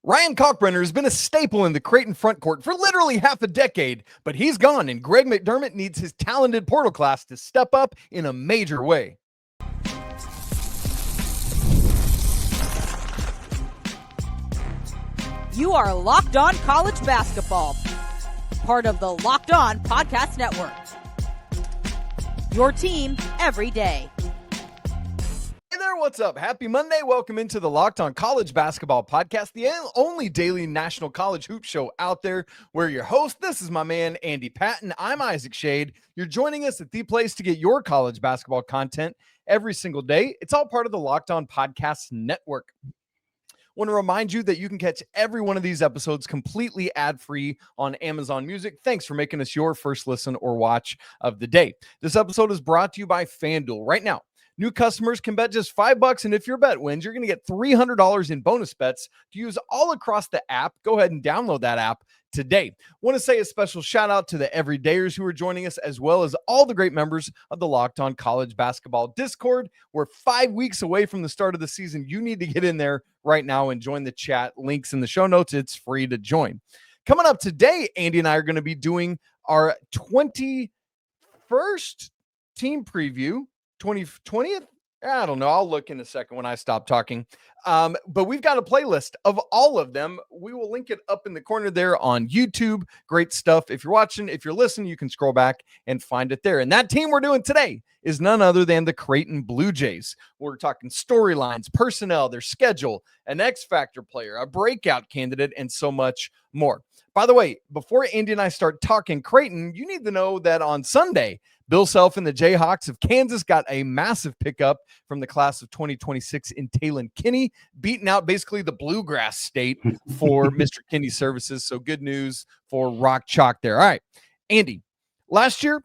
Ryan Kalkbrenner has been a staple in the Creighton front court for literally half a decade, but he's gone, and Greg McDermott needs his talented portal class to step up in a major way. You are Locked On College Basketball, part of the Locked On Podcast Network. Your team every day. Hey there, what's up? Happy Monday. Welcome into the Locked On College Basketball Podcast, the only daily national college hoop show out there. We're your host. This is my man, Andy Patton. I'm Isaac Schade. You're joining us at the place to get your college basketball content every single day. It's all part of the Locked On Podcast Network. Want to remind you that you can catch every one of these episodes completely ad-free on Amazon Music. Thanks for making us your first listen or watch of the day. This episode is brought to you by FanDuel. Right now, new customers can bet just $5, and if your bet wins, you're going to get $300 in bonus bets to use all across the app. Go ahead and download that app today. Want to say a special shout out to the everydayers who are joining us, as well as all the great members of the Locked On College Basketball Discord. We're 5 weeks away from the start of the season. You need to get in there right now and join the chat. Links in the show notes. It's free to join. Coming up today, Andy and I are going to be doing our 21st team preview. 20th? I don't know. I'll look in a second when I stop talking. But we've got a playlist of all of them. We will link it up in the corner there on YouTube. Great stuff. If you're watching, if you're listening, you can scroll back and find it there. And that team we're doing today is none other than the Creighton Blue Jays. We're talking storylines, personnel, their schedule, an X Factor player, a breakout candidate, and so much more. By the way, before Andy and I start talking Creighton, you need to know that on Sunday, Bill Self and the Jayhawks of Kansas got a massive pickup from the class of 2026 in Talon Kinney, beating out basically the bluegrass state for Mr. Kinney's services. So good news for Rock Chalk there. All right, Andy, last year,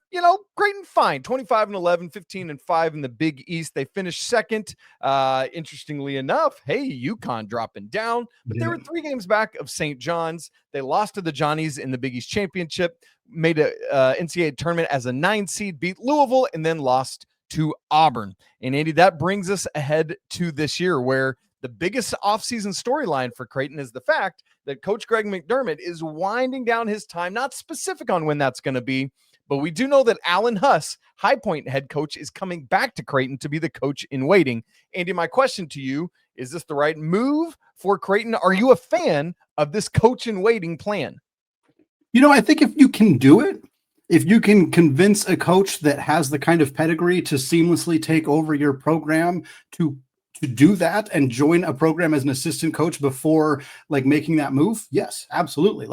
Creighton fine, 25-11, 15-5 in the Big East. They finished second. Interestingly enough, hey, UConn dropping down, but they were 3 games back of St. John's. They lost to the Johnnies in the Big East Championship, made a NCAA tournament as a 9 seed, beat Louisville, and then lost to Auburn. And Andy, that brings us ahead to this year, where the biggest offseason storyline for Creighton is the fact that Coach Greg McDermott is winding down his time, not specific on when that's going to be, but we do know that Alan Huss, High Point head coach, is coming back to Creighton to be the coach in waiting. Andy, my question to you, is this the right move for Creighton? Are you a fan of this coach in waiting plan? I think if you can do it, if you can convince a coach that has the kind of pedigree to seamlessly take over your program to do that and join a program as an assistant coach before making that move, yes, absolutely.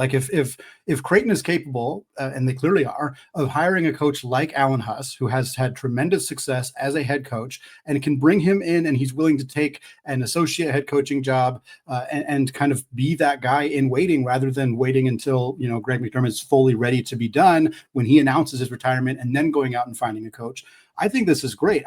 If Creighton is capable, and they clearly are, of hiring a coach like Alan Huss, who has had tremendous success as a head coach, and can bring him in and he's willing to take an associate head coaching job and kind of be that guy in waiting rather than waiting until, Greg McDermott is fully ready to be done when he announces his retirement and then going out and finding a coach. I think this is great.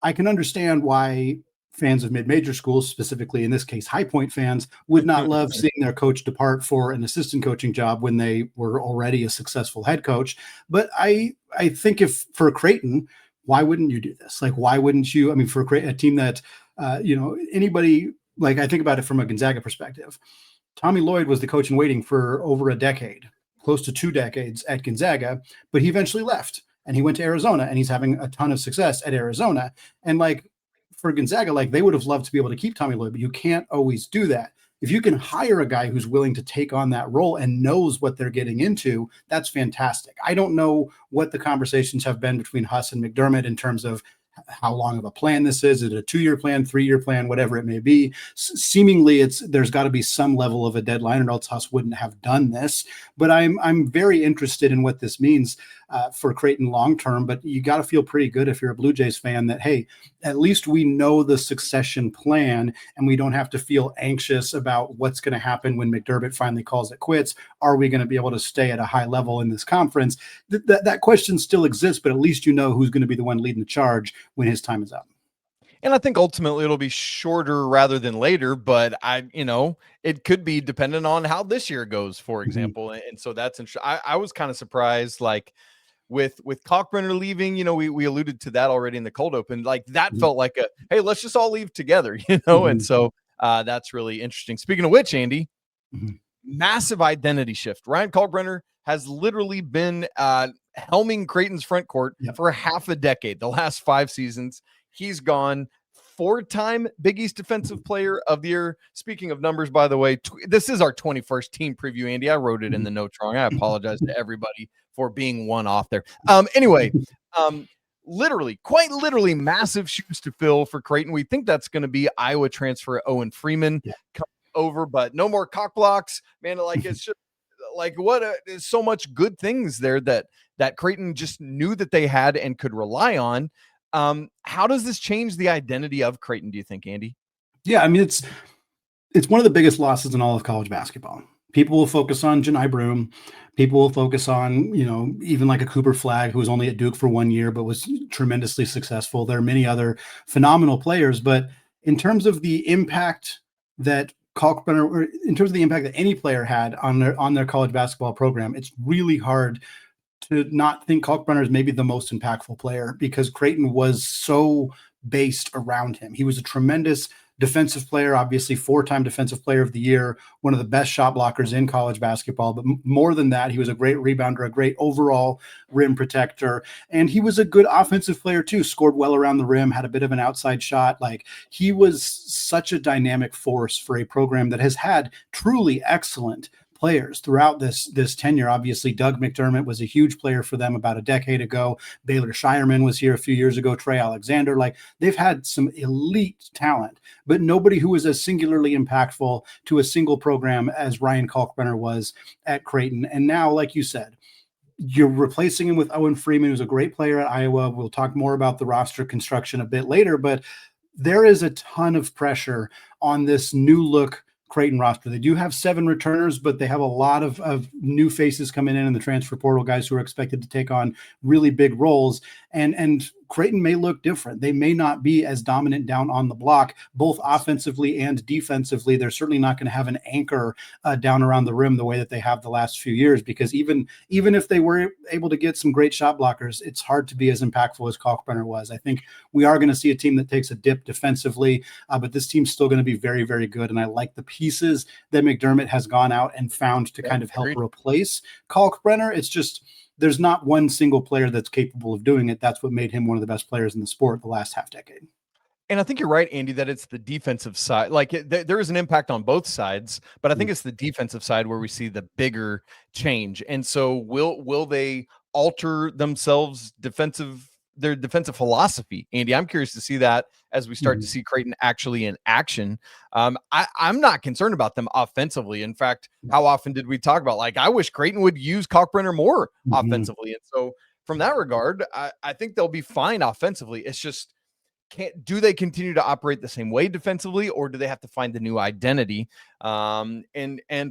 I can understand why fans of mid-major schools, specifically in this case, High Point fans, would not love seeing their coach depart for an assistant coaching job when they were already a successful head coach. But I think if for Creighton, why wouldn't you do this? Why wouldn't you? I mean, for a team that, anybody, I think about it from a Gonzaga perspective. Tommy Lloyd was the coach in waiting for over a decade, close to 2 decades at Gonzaga, but he eventually left. And he went to Arizona, and he's having a ton of success at Arizona. And for Gonzaga, they would have loved to be able to keep Tommy Lloyd, but you can't always do that. If you can hire a guy who's willing to take on that role and knows what they're getting into, that's fantastic. I don't know what the conversations have been between Huss and McDermott in terms of how long of a plan this is. Is it a 2-year plan, 3-year plan, whatever it may be? Seemingly, there's got to be some level of a deadline, or else Huss wouldn't have done this. But I'm very interested in what this means for Creighton long term. But you got to feel pretty good if you're a Blue Jays fan that, hey, at least we know the succession plan, and we don't have to feel anxious about what's going to happen when McDermott finally calls it quits. Are we going to be able to stay at a high level in this conference? That question still exists, but at least you know who's going to be the one leading the charge when his time is up. And I think ultimately it'll be shorter rather than later, but it could be dependent on how this year goes, for example. Mm-hmm. And so that's interesting. I was kind of surprised, with Kalkbrenner leaving, we alluded to that already in the cold open. That felt like hey, let's just all leave together, Mm-hmm. And so That's really interesting. Speaking of which, Andy, Mhm. massive identity shift. Ryan Kalkbrenner has literally been helming Creighton's front court for half a decade. The last 5 seasons, he's gone. 4-time Big East Defensive Player of the Year. Speaking of numbers, by the way, this is our 21st team preview, Andy. I wrote it in the notes wrong. I apologize to everybody for being one off there. Anyway, quite literally massive shoes to fill for Creighton. We think that's going to be Iowa transfer Owen Freeman coming over, but no more cock blocks, man. Like, it's just like there's so much good things there that Creighton just knew that they had and could rely on. How does this change the identity of Creighton, do you think, Andy? Yeah, I mean, it's one of the biggest losses in all of college basketball. People will focus on Janai Broom. People will focus on, even like a Cooper Flagg, who was only at Duke for 1 year, but was tremendously successful. There are many other phenomenal players, but in terms of the impact that Kalkbrenner, or in terms of the impact that any player had on their college basketball program, it's really hard to not think Kalkbrenner is maybe the most impactful player, because Creighton was so based around him. He was a tremendous defensive player, obviously 4-time defensive player of the year, one of the best shot blockers in college basketball. But more than that, he was a great rebounder, a great overall rim protector. And he was a good offensive player too, scored well around the rim, had a bit of an outside shot. Like, he was such a dynamic force for a program that has had truly excellent players throughout this tenure. Obviously, Doug McDermott was a huge player for them about a decade ago. Baylor Shireman was here a few years ago. Trey Alexander. Like, they've had some elite talent, but nobody who was as singularly impactful to a single program as Ryan Kalkbrenner was at Creighton. And now, like you said, you're replacing him with Owen Freeman, who's a great player at Iowa. We'll talk more about the roster construction a bit later, but there is a ton of pressure on this new look Creighton roster. They do have 7 returners, but they have a lot of new faces coming in the transfer portal, guys who are expected to take on really big roles. And Creighton may look different. They may not be as dominant down on the block, both offensively and defensively. They're certainly not going to have an anchor down around the rim the way that they have the last few years, because even if they were able to get some great shot blockers, it's hard to be as impactful as Kalkbrenner was. I think we are going to see a team that takes a dip defensively, but this team's still going to be very, very good. And I like the pieces that McDermott has gone out and found to kind of help replace Kalkbrenner. It's just, there's not one single player that's capable of doing it. That's what made him one of the best players in the sport the last half decade. And I think you're right, Andy, that it's the defensive side. Like, there is an impact on both sides, but I think it's the defensive side where we see the bigger change. And so will they alter themselves their defensive philosophy, Andy? I'm curious to see that as we start to see Creighton actually in action. I'm not concerned about them offensively. In fact, how often did we talk about, like, I wish Creighton would use Kalkbrenner more offensively. And so from that regard, I think they'll be fine offensively. It's just, do they continue to operate the same way defensively, or do they have to find the new identity? And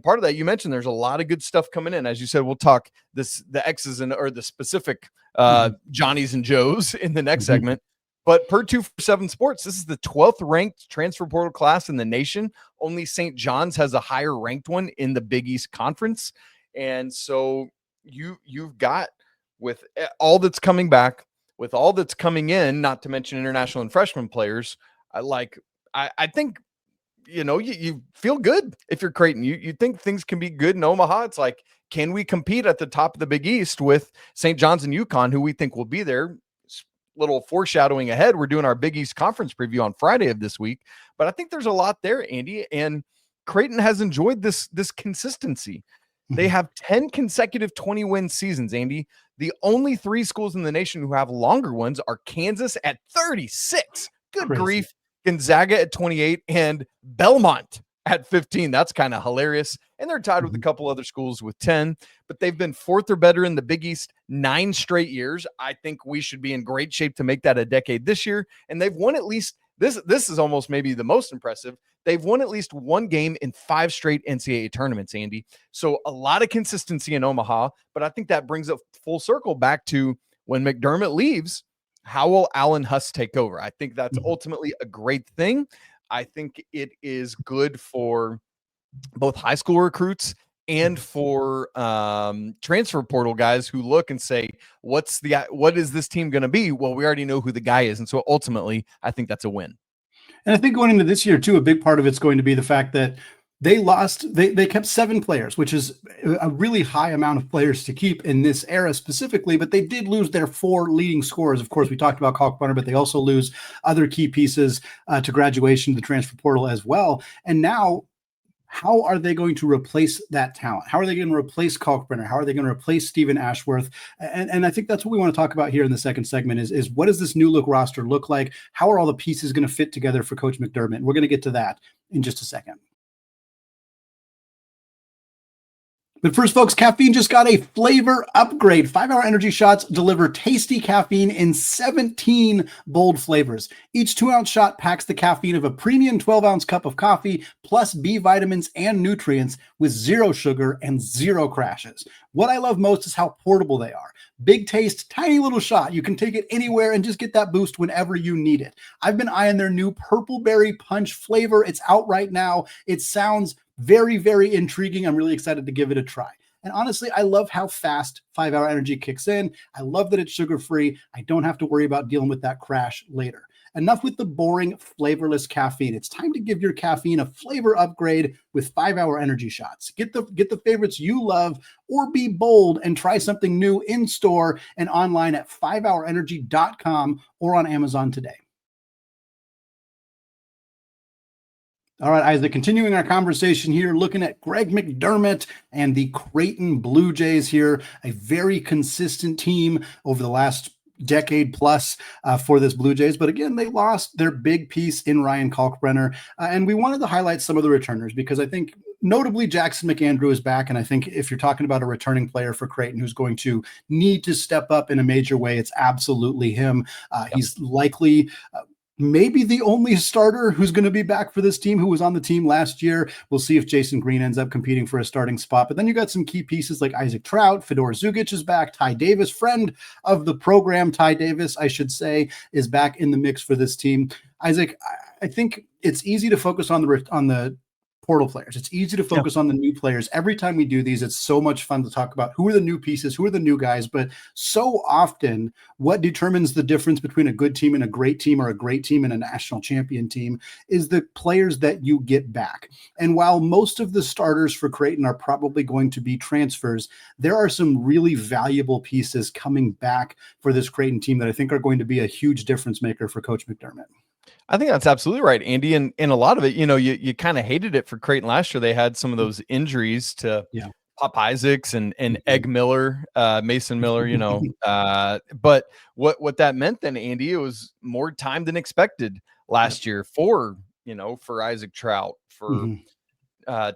part of that, you mentioned there's a lot of good stuff coming in. As you said, we'll talk the X's or the specific Johnnies and Joes in the next segment. But per 247 Sports, this is the 12th ranked transfer portal class in the nation. Only St. John's has a higher ranked one in the Big East Conference. And so you've got, with all that's coming back, with all that's coming in, not to mention international and freshman players, I think, you feel good if you're Creighton. You think things can be good in Omaha. It's like, can we compete at the top of the Big East with St. John's and UConn, who we think will be there? Little foreshadowing ahead. We're doing our Big East conference preview on Friday of this week, but I think there's a lot there, Andy, and Creighton has enjoyed this consistency. They have 10 consecutive 20-win seasons, Andy. The only 3 schools in the nation who have longer ones are Kansas at 36. Good grief. Gonzaga at 28 and Belmont at 15. That's kind of hilarious. And they're tied with a couple other schools with 10, but they've been 4th or better in the Big East 9 straight years. I think we should be in great shape to make that a decade this year. And they've won at least, this is almost maybe the most impressive, they've won at least 1 game in 5 straight NCAA tournaments, Andy. So a lot of consistency in Omaha, but I think that brings it full circle back to when McDermott leaves, how will Alan Huss take over? I think that's ultimately a great thing. I think it is good for both high school recruits and for transfer portal guys who look and say, what is this team going to be? Well, we already know who the guy is. And so ultimately, I think that's a win. And I think going into this year too, a big part of it's going to be the fact that they kept 7 players, which is a really high amount of players to keep in this era specifically, but they did lose their 4 leading scorers. Of course, we talked about Kalkbrenner, but they also lose other key pieces to graduation, the transfer portal as well. And now, how are they going to replace that talent? How are they going to replace Kalkbrenner? How are they going to replace Stephen Ashworth? And I think that's what we want to talk about here in the second segment is what does this new look roster look like? How are all the pieces going to fit together for Coach McDermott? We're going to get to that in just a second. But first, folks, caffeine just got a flavor upgrade. 5-Hour Energy Shots deliver tasty caffeine in 17 bold flavors. Each 2-ounce shot packs the caffeine of a premium 12-ounce cup of coffee, plus B vitamins and nutrients with 0 sugar and 0 crashes. What I love most is how portable they are. Big taste, tiny little shot. You can take it anywhere and just get that boost whenever you need it. I've been eyeing their new Purple Berry Punch flavor. It's out right now. It sounds very, very intriguing. I'm really excited to give it a try. And honestly, I love how fast 5-Hour Energy kicks in. I love that it's sugar-free. I don't have to worry about dealing with that crash later. Enough with the boring, flavorless caffeine. It's time to give your caffeine a flavor upgrade with 5-Hour Energy Shots. Get the favorites you love, or be bold and try something new in store and online at 5hourenergy.com or on Amazon today. All right, Isaac, continuing our conversation here, looking at Greg McDermott and the Creighton Blue Jays here, a very consistent team over the last decade plus for this Blue Jays. But again, they lost their big piece in Ryan Kalkbrenner. And we wanted to highlight some of the returners because I think notably Jackson McAndrew is back. And I think if you're talking about a returning player for Creighton who's going to need to step up in a major way, it's absolutely him. He's likely maybe the only starter who's going to be back for this team who was on the team last year. We'll see if Jason Green ends up competing for a starting spot. But then you got some key pieces like Isaac Trout, Fedor Zugic is back, Ty Davis, friend of the program, Ty Davis, I should say, is back in the mix for this team. Isaac, I think it's easy to focus on the portal players. It's easy to focus on the new players. Every time we do these, it's so much fun to talk about who are the new pieces, who are the new guys. But so often what determines the difference between a good team and a great team, or a great team and a national champion team, is the players that you get back. And while most of the starters for Creighton are probably going to be transfers, there are some really valuable pieces coming back for this Creighton team that I think are going to be a huge difference maker for Coach McDermott. I think that's absolutely right, Andy. And a lot of it, you kind of hated it for Creighton last year. They had some of those injuries to Pop Isaacs and Egg Miller, Mason Miller, but what that meant then, Andy, it was more time than expected last year for Isaac Trout, for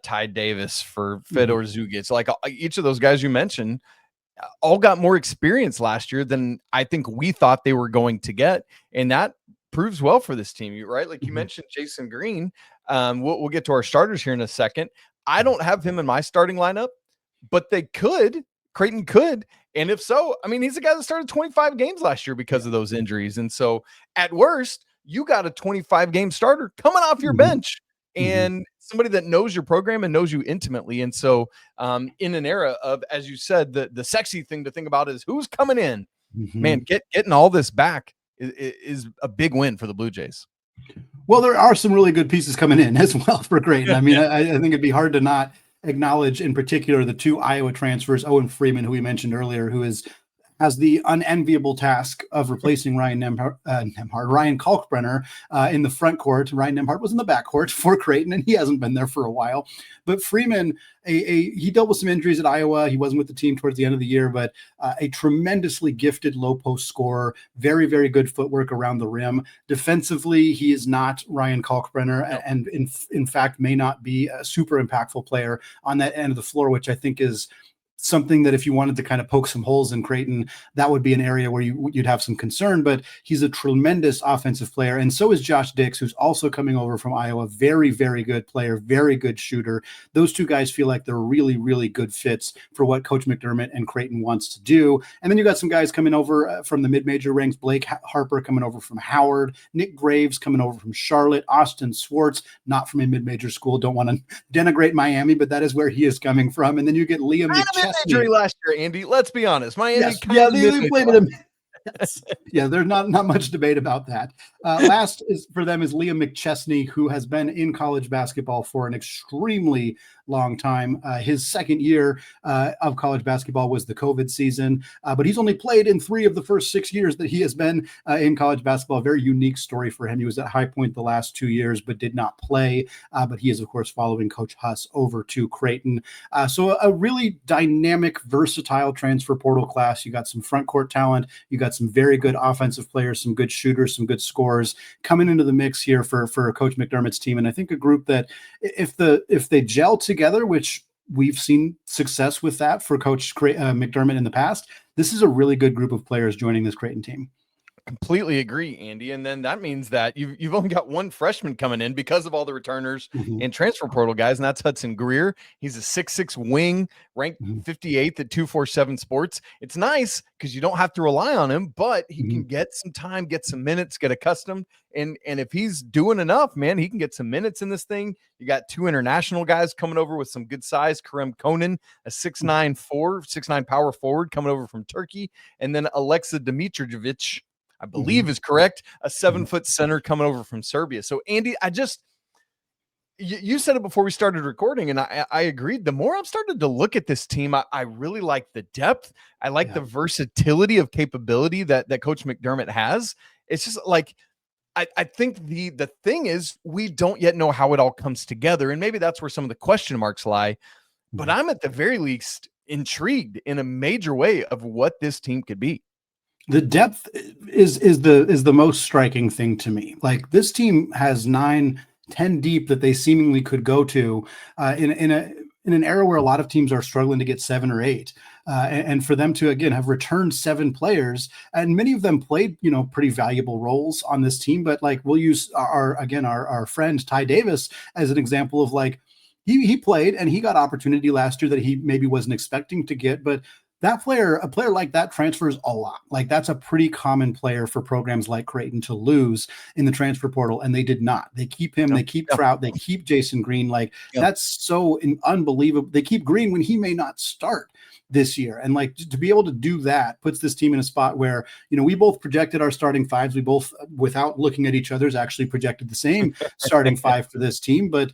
Ty Davis, for Fedor Zugic. Like each of those guys you mentioned all got more experience last year than I think we thought they were going to get. And that proves well for this team, right? Like you mentioned Jason Green. We'll get to our starters here in a second. I don't have him in my starting lineup, but Creighton could. And if so, I mean, he's a guy that started 25 games last year because of those injuries. And so at worst, you got a 25 game starter coming off your bench and somebody that knows your program and knows you intimately. And so in an era of, as you said, the sexy thing to think about is who's coming in, man, getting all this back is a big win for the Blue Jays. Well, there are some really good pieces coming in as well for Creighton. I mean, I think it'd be hard to not acknowledge in particular the 2 Iowa transfers, Owen Freeman, who we mentioned earlier, who has the unenviable task of replacing Ryan Kalkbrenner in the front court. Ryan Nembhard was in the back court for Creighton, and he hasn't been there for a while. But Freeman, he dealt with some injuries at Iowa. He wasn't with the team towards the end of the year, but a tremendously gifted low post scorer, very, very good footwork around the rim. Defensively, he is not Ryan Kalkbrenner, and in fact may not be a super impactful player on that end of the floor, which I think is something that if you wanted to kind of poke some holes in Creighton, that would be an area where you'd have some concern. But he's a tremendous offensive player. And so is Josh Dix, who's also coming over from Iowa. Very, very good player, very good shooter. Those 2 guys feel like they're really, really good fits for what Coach McDermott and Creighton wants to do. And then you got some guys coming over from the mid-major ranks. Blake Harper coming over from Howard, Nick Graves coming over from Charlotte, Austin Swartz, not from a mid-major school. Don't want to denigrate Miami, but that is where he is coming from. And then you get Liam McChesney. Injury last year, Andy. Let's be honest. Miami. Yes, they played him. Yeah, there's not much debate about that. Last is for them is Liam McChesney, who has been in college basketball for an extremely long time. His second year of college basketball was the COVID season, but he's only played in 3 of the first 6 years that he has been in college basketball. A very unique story for him. He was at High Point the last 2 years, but did not play. But he is, of course, following Coach Huss over to Creighton. So a really dynamic, versatile transfer portal class. You got some front court talent. You got some very good offensive players, some good shooters, some good scorers coming into the mix here for Coach McDermott's team. And I think a group that if they gel together, which we've seen success with that for Coach McDermott in the past, this is a really good group of players joining this Creighton team. Completely agree, Andy. And then that means that you've only got one freshman coming in because of all the returners and transfer portal guys, and that's Hudson Greer. He's a 6'6" wing, ranked 58th at 247 Sports. It's nice because you don't have to rely on him, but he can get some time, get some minutes, get accustomed. And if he's doing enough, man, he can get some minutes in this thing. You got 2 international guys coming over with some good size. Kerem Konan, a 6'9" power forward coming over from Turkey. And then Alexa Dimitrijevic, I believe is correct, a 7-foot center coming over from Serbia. So, Andy, you said it before we started recording, and I agreed. The more I've started to look at this team, I really like the depth. I like the versatility of capability that Coach McDermott has. It's just like, I think the thing is we don't yet know how it all comes together, and maybe that's where some of the question marks lie. But I'm at the very least intrigued in a major way of what this team could be. The depth is the most striking thing to me. Like, this team has 9-10 deep that they seemingly could go to in an era where a lot of teams are struggling to get 7 or 8. And for them to, again, have returned 7 players, and many of them played, pretty valuable roles on this team. But like, we'll use our friend Ty Davis as an example of, like, he played and he got opportunity last year that he maybe wasn't expecting to get, but a player like that transfers a lot. Like, that's a pretty common player for programs like Creighton to lose in the transfer portal, and they did not. They keep him, they keep Trout, they keep Jason Green. Like, that's so unbelievable. They keep Green when he may not start this year. And like, to be able to do that puts this team in a spot where, we both projected our starting fives. We both, without looking at each other's, actually projected the same starting 5 for this team. But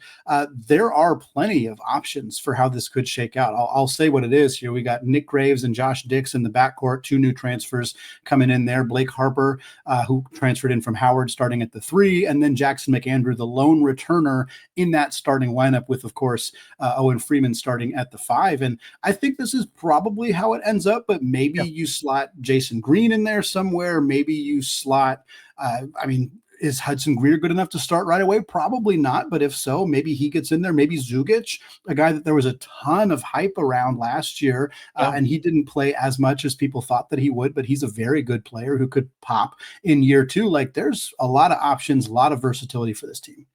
there are plenty of options for how this could shake out. I'll say what it is here. We got Nick Graves and Josh Dix in the backcourt, 2 new transfers coming in there. Blake Harper, who transferred in from Howard, starting at the 3, and then Jackson McAndrew, the lone returner in that starting lineup, with, of course, Owen Freeman starting at the 5. And I think this is probably how it ends up, but maybe you slot Jason Green in there somewhere. Maybe you slot, is Hudson Greer good enough to start right away? Probably not, but if so, maybe he gets in there. Maybe Zugic, a guy that there was a ton of hype around last year, and he didn't play as much as people thought that he would, but he's a very good player who could pop in year 2. Like, there's a lot of options, a lot of versatility for this team.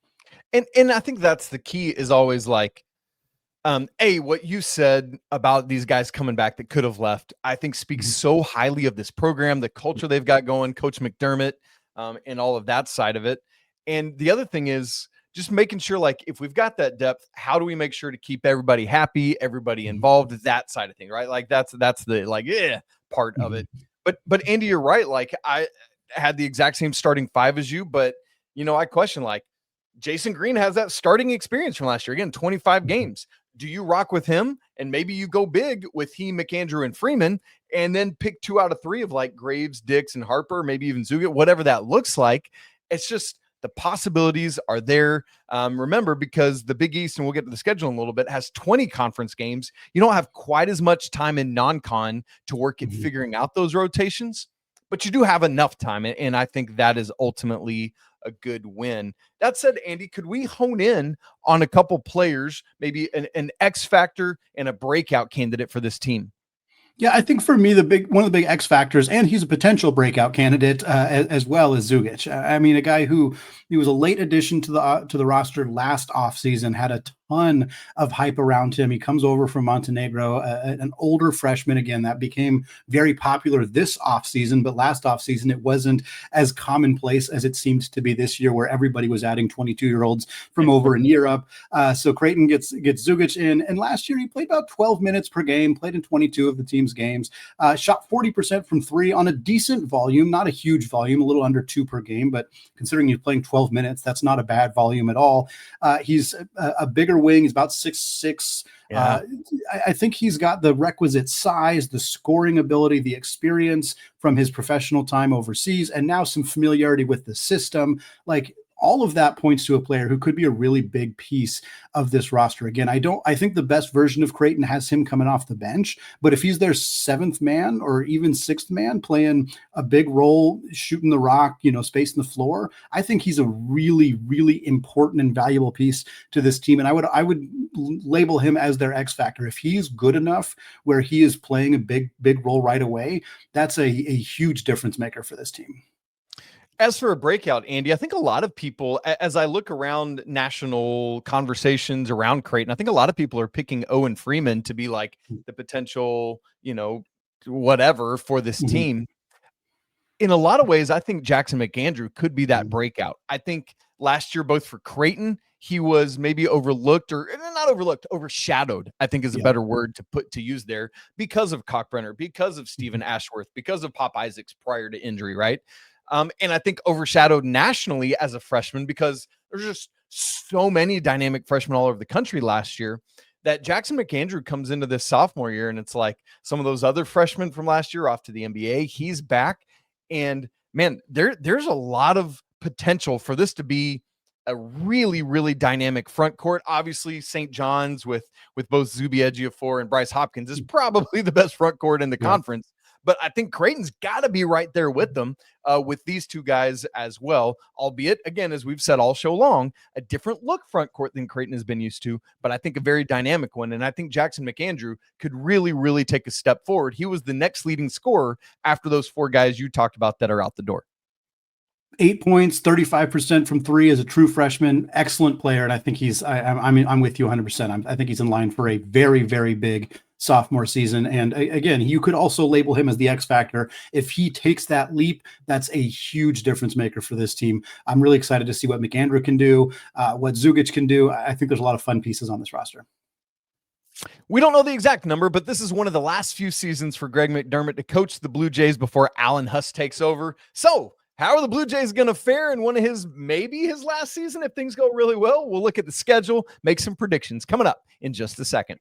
And I think that's the key, is always like, what you said about these guys coming back that could have left, I think speaks so highly of this program, the culture they've got going, Coach McDermott, and all of that side of it. And the other thing is just making sure, like, if we've got that depth, how do we make sure to keep everybody happy, everybody involved, that side of thing, right? Like, that's the part of it. But Andy, you're right. Like, I had the exact same starting 5 as you, but I question, like, Jason Green has that starting experience from last year. Again, 25 games. Do you rock with him? And maybe you go big with McAndrew, and Freeman, and then pick 2 out of 3 of, like, Graves, Dix, and Harper, maybe even Zugic, whatever that looks like. It's just, the possibilities are there. Remember, because the Big East, and we'll get to the schedule in a little bit, has 20 conference games. You don't have quite as much time in non-con to work at figuring out those rotations, but you do have enough time. And I think that is ultimately a good win. That said, Andy, could we hone in on a couple players, maybe an X factor and a breakout candidate for this team? Yeah, I think for me, one of the big X factors, and he's a potential breakout candidate as well, as Zugic. I mean, a guy who he was a late addition to the roster last offseason, had a ton of hype around him. He comes over from Montenegro, an older freshman. Again, that became very popular this offseason, but last offseason it wasn't as commonplace as it seemed to be this year, where everybody was adding 22-year-olds from over in Europe. So Creighton gets Zugic in, and last year he played about 12 minutes per game, played in 22 of the team's games, shot 40% from three on a decent volume, not a huge volume, a little under 2 per game, but considering he's playing 12 minutes, that's not a bad volume at all. He's a bigger wing. He's about 6'6". Yeah. I think he's got the requisite size, the scoring ability, the experience from his professional time overseas, and now some familiarity with the system. Like, all of that points to a player who could be a really big piece of this roster. Again, I think the best version of Creighton has him coming off the bench, but if he's their 7th man or even 6th man playing a big role, shooting the rock, spacing the floor, I think he's a really, really important and valuable piece to this team. And I would label him as their X factor. If he's good enough where he is playing a big role right away, that's a huge difference maker for this team. As for a breakout, Andy, I think a lot of people, as I look around national conversations around Creighton, I think a lot of people are picking Owen Freeman to be like the potential, whatever for this team. In a lot of ways, I think Jackson McAndrew could be that breakout. I think last year, both for Creighton, he was maybe overshadowed, I think is a better word to use there, because of Kalkbrenner, because of Stephen Ashworth, because of Pop Isaacs prior to injury, right? And I think overshadowed nationally as a freshman, because there's just so many dynamic freshmen all over the country last year, that Jackson McAndrew comes into this sophomore year, and it's like some of those other freshmen from last year off to the NBA. He's back, and man, there's a lot of potential for this to be a really, really dynamic front court. Obviously, St. John's with both Zuby Ejiofor and Bryce Hopkins is probably the best front court in the conference. But I think Creighton's got to be right there with them, with these two guys as well, albeit, again, as we've said all show long, a different look front court than Creighton has been used to, but I think a very dynamic one. And I think Jackson McAndrew could really, really take a step forward. He was the next leading scorer after those 4 guys you talked about that are out the door. 8 points, 35% from 3 as a true freshman. Excellent player. And I think I'm with you 100%. I think he's in line for a very, very big sophomore season. And again, you could also label him as the X factor. If he takes that leap, that's a huge difference maker for this team. I'm really excited to see what McAndrew can do, what Zugic can do. I think there's a lot of fun pieces on this roster. We don't know the exact number, but this is one of the last few seasons for Greg McDermott to coach the Blue Jays before Alan Huss takes over. So how are the Blue Jays going to fare in one of maybe his last season if things go really well? We'll look at the schedule, make some predictions coming up in just a second.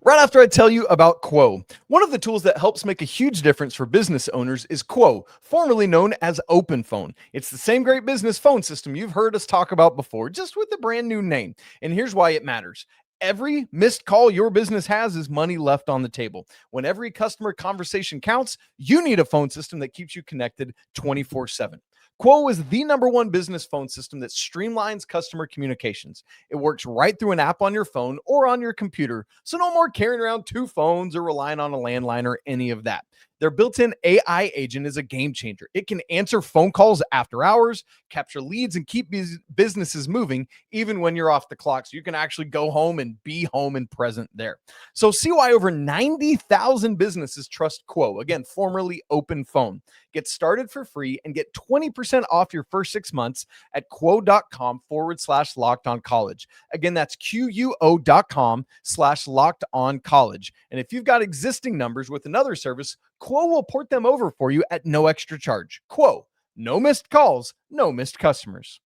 Right after I tell you about Quo, one of the tools that helps make a huge difference for business owners is Quo, formerly known as OpenPhone. It's the same great business phone system you've heard us talk about before, just with a brand new name. And here's why it matters. Every missed call your business has is money left on the table. When every customer conversation counts, you need a phone system that keeps you connected 24/7. Quo is the #1 business phone system that streamlines customer communications. It works right through an app on your phone or on your computer, so no more carrying around 2 phones or relying on a landline or any of that. Their built-in AI agent is a game changer. It can answer phone calls after hours, capture leads, and keep businesses moving even when you're off the clock. So you can actually go home and be home and present there. So see why over 90,000 businesses trust Quo. Again, formerly OpenPhone. Get started for free and get 20% off your first 6 months at quo.com/lockedoncollege. Again, that's quo.com/lockedoncollege. And if you've got existing numbers with another service, Quo will port them over for you at no extra charge. Quo, no missed calls, no missed customers.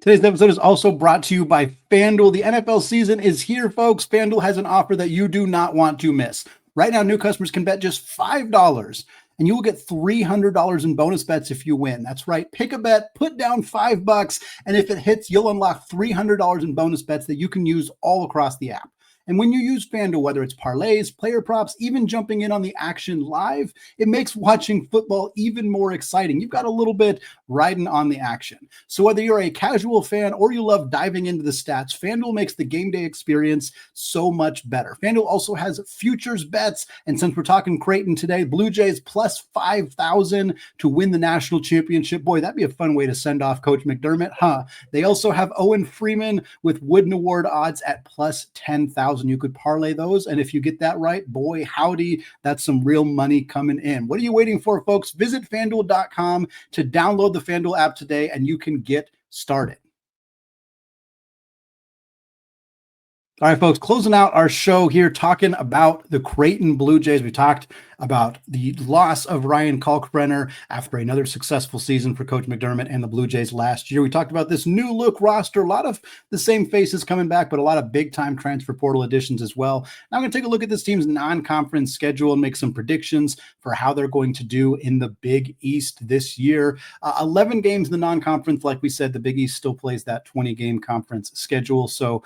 Today's episode is also brought to you by FanDuel. The NFL season is here, folks. FanDuel has an offer that you do not want to miss. Right now, new customers can bet just $5, and you will get $300 in bonus bets if you win. That's right. Pick a bet, put down $5, and if it hits, you'll unlock $300 in bonus bets that you can use all across the app. And when you use FanDuel, whether it's parlays, player props, even jumping in on the action live, it makes watching football even more exciting. You've got a little bit riding on the action. So whether you're a casual fan or you love diving into the stats, FanDuel makes the game day experience so much better. FanDuel also has futures bets. And since we're talking Creighton today, Blue Jays plus 5,000 to win the national championship. Boy, that'd be a fun way to send off Coach McDermott, huh? They also have Owen Freeman with Wooden Award odds at plus 10,000. You could parlay those. And if you get that right, boy, howdy, that's some real money coming in. What are you waiting for, folks? Visit FanDuel.com to download the FanDuel app today, and you can get started. All right, folks, closing out our show here, talking about the Creighton Blue Jays. We talked about the loss of Ryan Kalkbrenner after another successful season for Coach McDermott and the Blue Jays last year. We talked about this new look roster, a lot of the same faces coming back, but a lot of big-time transfer portal additions as well. Now I'm going to take a look at this team's non-conference schedule and make some predictions for how they're going to do in the Big East this year. 11 games in the non-conference. Like we said, the Big East still plays that 20-game conference schedule, so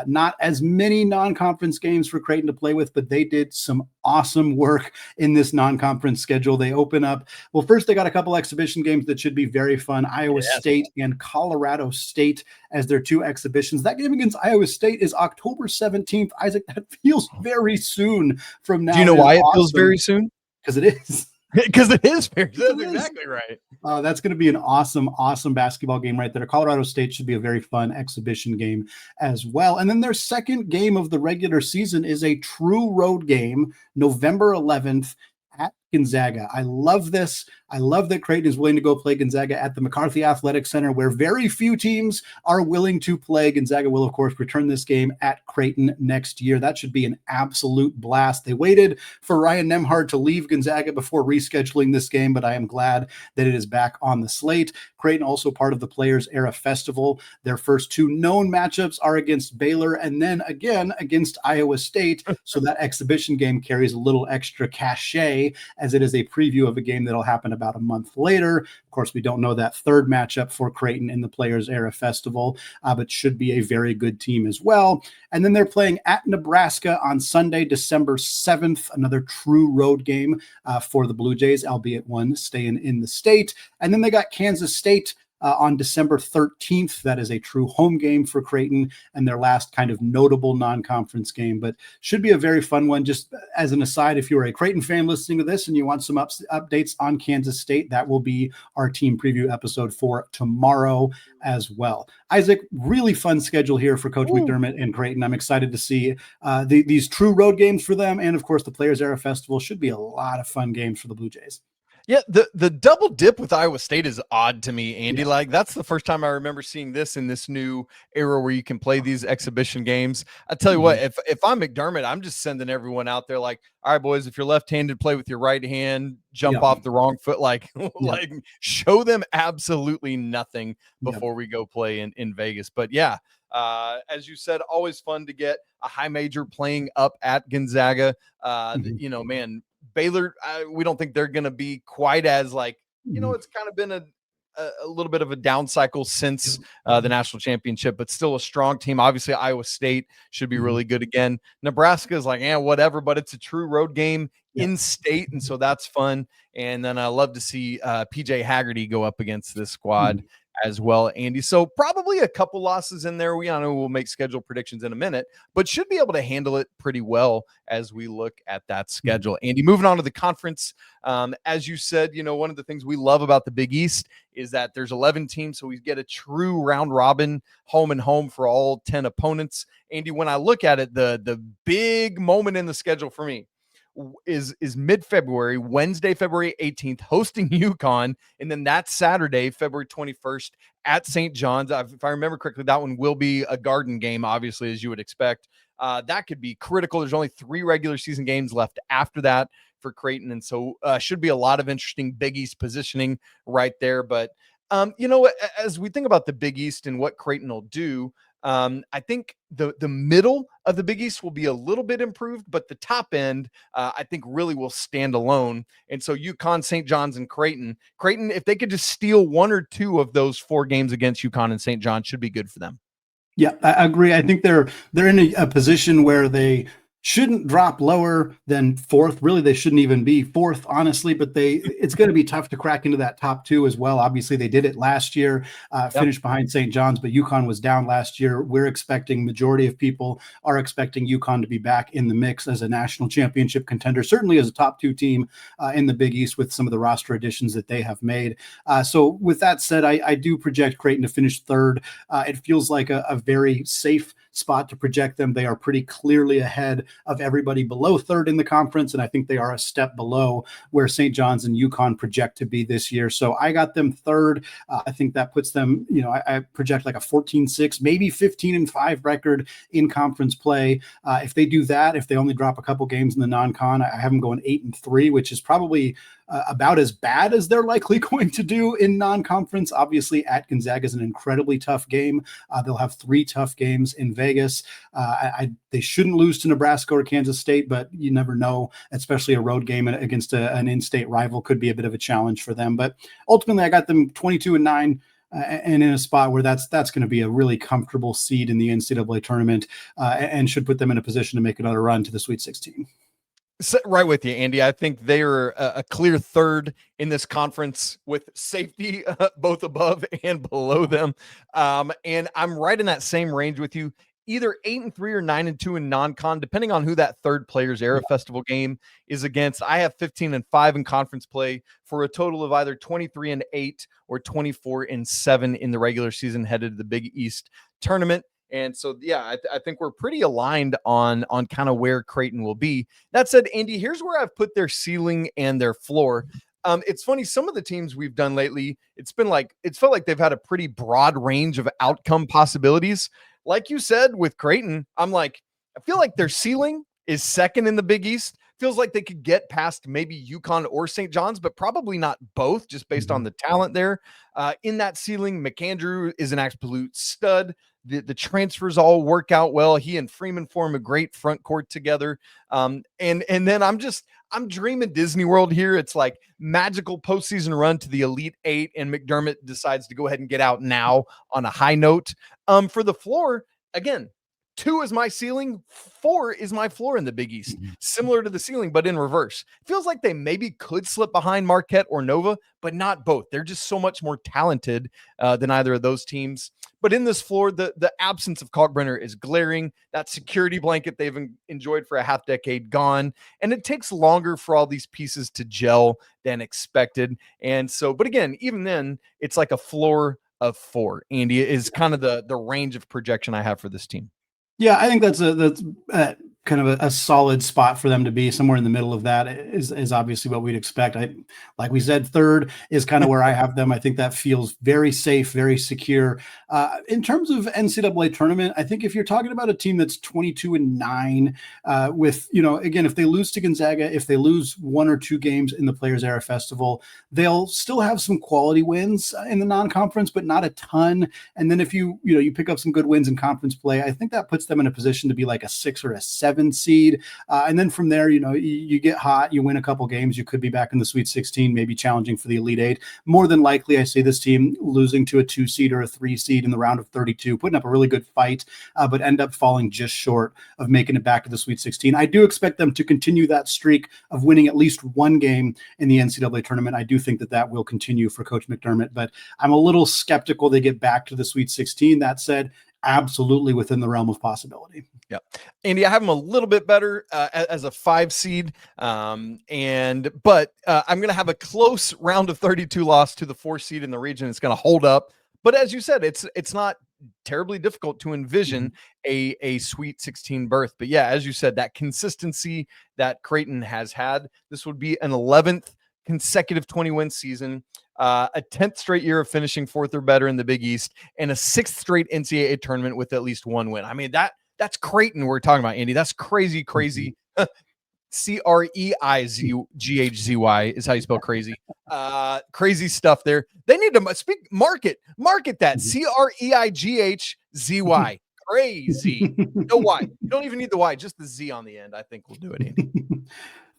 not as many non-conference games for Creighton to play with, but they did some awesome work in this non-conference schedule. They open up, well, first they got a couple exhibition games that should be very fun. Iowa State and Colorado State as their two exhibitions. That game against Iowa State is October 17th. Isaac, that feels very soon from now. Do you know why it feels very soon? Because it is. Because it is. That's exactly right. That's going to be an awesome basketball game right there. Colorado State should be a very fun exhibition game as well. And then their second game of the regular season is a true road game, November 11th at Gonzaga. I love this. I love that Creighton is willing to go play Gonzaga at the McCarthy Athletic Center, where very few teams are willing to play. Gonzaga will, of course, return this game at Creighton next year. That should be an absolute blast. They waited for Ryan Nembhard to leave Gonzaga before rescheduling this game, but I am glad that it is back on the slate. Creighton also part of the Players Era Festival. Their first two known matchups are against Baylor and then again against Iowa State. So that exhibition game carries a little extra cachet, as it is a preview of a game that'll happen about a month later. Of course, we don't know that third matchup for Creighton in the Players Era Festival, but should be a very good team as well. And then they're playing at Nebraska on Sunday, December 7th, another true road game for the Blue Jays, albeit one staying in the state. And then they got Kansas State on December 13th. That is a true home game for Creighton and their last kind of notable non-conference game, but should be a very fun one. Just as an aside, if you're a Creighton fan listening to this and you want some updates on Kansas State, that will be our team preview episode for tomorrow as well. Isaac, really fun schedule here for Coach McDermott and Creighton. I'm excited to see these true road games for them. And of course, the Players Era Festival should be a lot of fun games for the Blue Jays. Yeah, the double dip with Iowa State is odd to me, Andy. Yeah. Like, that's the first time I remember seeing this in this new era where you can play these exhibition games. I tell you what, if I'm McDermott, I'm just sending everyone out there like, all right, boys, if you're left-handed, play with your right hand, jump off the wrong foot, like show them absolutely nothing before we go play in Vegas. But yeah, as you said, always fun to get a high major playing up at Gonzaga. You know, man, Baylor, we don't think they're going to be quite as like, it's kind of been a little bit of a down cycle since the national championship, but still a strong team. Obviously, Iowa State should be really good again. Nebraska is like, whatever, but it's a true road game in state, and so that's fun. And then I love to see PJ Haggerty go up against this squad as well, Andy. So probably a couple losses in there. I know we'll make schedule predictions in a minute, but should be able to handle it pretty well as we look at that schedule. Andy, moving on to the conference. As you said, one of the things we love about the Big East is that there's 11 teams, so we get a true round robin home and home for all 10 opponents. Andy, when I look at it, the big moment in the schedule for me is mid-February, Wednesday, February 18th, hosting UConn, and then that Saturday, February 21st, at St. John's. If I remember correctly, that one will be a Garden game, obviously, as you would expect. That could be critical. There's only 3 regular season games left after that for Creighton, and so should be a lot of interesting Big East positioning right there. But, as we think about the Big East and what Creighton will do, I think the middle of the Big East will be a little bit improved, but the top end, I think, really will stand alone. And so UConn, St. John's, and Creighton, if they could just steal 1 or 2 of those 4 games against UConn and St. John's, should be good for them. Yeah, I agree. I think they're in a position where they shouldn't drop lower than fourth. Really, they shouldn't even be fourth, honestly, but it's going to be tough to crack into that top two as well. Obviously, they did it last year, finished behind St. John's, but UConn was down last year. We're expecting, majority of people are expecting UConn to be back in the mix as a national championship contender, certainly as a top two team in the Big East with some of the roster additions that they have made. So with that said, I do project Creighton to finish third. It feels like a very safe spot to project them. They are pretty clearly ahead of everybody below third in the conference, and I think they are a step below where St. John's and UConn project to be this year. So I got them third. I think that puts them, I project like a 14-6, maybe 15-5 record in conference play. If they do that, if they only drop a couple games in the non-con, I have them going 8-3, which is probably about as bad as they're likely going to do in non-conference. Obviously, at Gonzaga is an incredibly tough game. They'll have 3 tough games in Vegas. They shouldn't lose to Nebraska or Kansas State, but you never know, especially a road game against an in-state rival could be a bit of a challenge for them. But ultimately, I got them 22-9. And in a spot where that's going to be a really comfortable seed in the NCAA tournament and should put them in a position to make another run to the Sweet 16. Right with you, Andy. I think they are a clear third in this conference with safety both above and below them. And I'm right in that same range with you, either 8-3 or 9-2 in non-con, depending on who that third Players Era Festival game is against. I have 15-5 in conference play for a total of either 23-8 or 24-7 in the regular season headed to the Big East tournament. And so, yeah, I think we're pretty aligned on kind of where Creighton will be. That said, Andy, here's where I've put their ceiling and their floor. It's funny, some of the teams we've done lately, it's felt like they've had a pretty broad range of outcome possibilities. Like you said with Creighton, I'm like, I feel like their ceiling is second in the Big East. Feels like they could get past maybe UConn or St. John's, but probably not both, just based on the talent there. In that ceiling, McAndrew is an absolute stud. The transfers all work out well. He and Freeman form a great front court together. And then I'm dreaming Disney World here. It's like magical postseason run to the Elite Eight, and McDermott decides to go ahead and get out now on a high note. For the floor, again, 2 is my ceiling, 4 is my floor in the Big East. Similar to the ceiling, but in reverse. Feels like they maybe could slip behind Marquette or Nova, but not both. They're just so much more talented than either of those teams. But in this floor, the absence of Kalkbrenner is glaring. That security blanket they've enjoyed for a half decade gone. And it takes longer for all these pieces to gel than expected. And so, but again, even then, it's like a floor of 4. Andy, is kind of the range of projection I have for this team. Yeah, I think that's kind of a solid spot for them to be. Somewhere in the middle of that is obviously what we'd expect. Like we said, third is kind of where I have them. I think that feels very safe, very secure. In terms of NCAA tournament, I think if you're talking about a team that's 22-9 with, again, if they lose to Gonzaga, if they lose 1 or 2 games in the Players Era Festival, they'll still have some quality wins in the non-conference, but not a ton. And then if you pick up some good wins in conference play, I think that puts them in a position to be like a 6 or a 7 seed. And then from there, you get hot, you win a couple games, you could be back in the Sweet 16, maybe challenging for the Elite Eight. More than likely, I see this team losing to a 2 seed or a 3 seed in the round of 32, putting up a really good fight, but end up falling just short of making it back to the Sweet 16. I do expect them to continue that streak of winning at least 1 game in the NCAA tournament. I do think that will continue for Coach McDermott, but I'm a little skeptical they get back to the Sweet 16. That said, absolutely within the realm of possibility. Yeah. Andy, I have them a little bit better as a 5 seed. But I'm going to have a close round of 32 loss to the 4 seed in the region. It's going to hold up. But as you said, it's not terribly difficult to envision a Sweet 16 berth. But yeah, as you said, that consistency that Creighton has had, this would be an 11th consecutive 20-win season, a 10th straight year of finishing 4th or better in the Big East, and a 6th straight NCAA tournament with at least 1 win. I mean, that's Creighton we're talking about, Andy. That's crazy. Creighzzy is how you spell crazy. Crazy stuff there. They need to market that Creighzzy. Crazy. No Y. You don't even need the Y, just the Z on the end. I think we'll do it, Andy.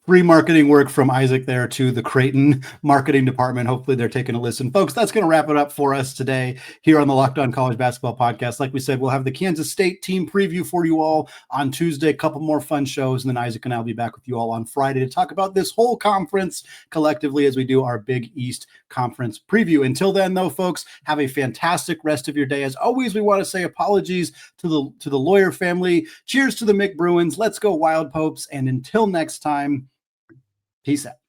Free marketing work from Isaac there to the Creighton marketing department. Hopefully they're taking a listen. Folks, that's going to wrap it up for us today here on the Locked On College Basketball Podcast. Like we said, we'll have the Kansas State team preview for you all on Tuesday, a couple more fun shows, and then Isaac and I will be back with you all on Friday to talk about this whole conference collectively as we do our Big East Conference preview. Until then, though, folks, have a fantastic rest of your day. As always, we want to say apologies to the Lawyer family. Cheers to the McBruins. Let's go Wild Popes. And until next time, peace out.